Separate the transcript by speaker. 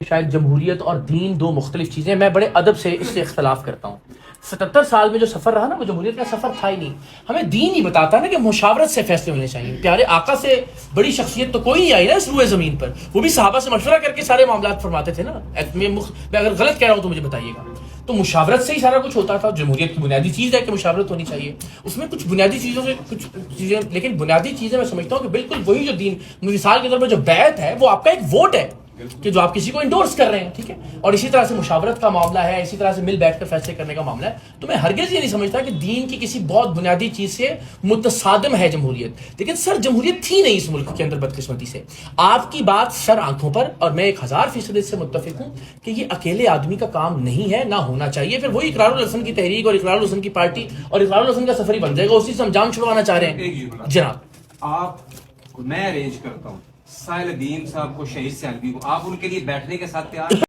Speaker 1: شاید جمہوریت اور دین دو مختلف چیزیں. میں بڑے ادب سے اس سے اختلاف کرتا ہوں. 77 سال میں جو سفر رہا نا وہ جمہوریت کا سفر تھا ہی نہیں. ہمیں دین ہی بتاتا نا کہ مشاورت سے فیصلے ہونے چاہیے. پیارے آقا سے بڑی شخصیت تو کوئی نہیں آئی نا اس روئے زمین پر. وہ بھی صحابہ سے مشورہ کر کے سارے معاملات فرماتے تھے نا. میں اگر غلط کہہ رہا ہوں تو مجھے بتائیے گا. تو مشاورت سے ہی سارا کچھ ہوتا تھا. جمہوریت کی بنیادی چیز ہے کہ مشاورت ہونی چاہیے. اس میں کچھ بنیادی چیزوں سے کچھ چیزیں, لیکن بنیادی چیزیں میں سمجھتا ہوں کہ بالکل وہی جو دین, مثال کے طور پر جو بیعت ہے وہ آپ کا ایک ووٹ ہے کہ جو آپ کسی کو انڈورس کر رہے ہیں, ٹھیک ہے. اور اسی طرح سے مشاورت کا معاملہ ہے, اسی طرح سے مل بیٹھ کر فیصلے کرنے کا معاملہ ہے. تو میں ہرگز یہ نہیں سمجھتا کہ دین کی کسی بہت بنیادی چیز سے متصادم ہے جمہوریت. لیکن سر جمہوریت تھی نہیں اس ملک کے اندر بدقسمتی سے. آپ کی بات سر آنکھوں پر, اور میں 1000% اس سے متفق ہوں کہ یہ اکیلے آدمی کا کام نہیں ہے, نہ ہونا چاہیے. پھر وہی اقرار الحسن کی تحریک اور اقرار الحسن کی پارٹی اور اقرار الحسن کا سفر ہی بن جائے گا. اسی سے ہم جان چھڑوانا چاہ رہے ہیں جناب.
Speaker 2: میں ارینج کرتا ہوں ساحل الدین صاحب کو شہید سیالوی کو, آپ ان کے لیے بیٹھنے کے ساتھ تیار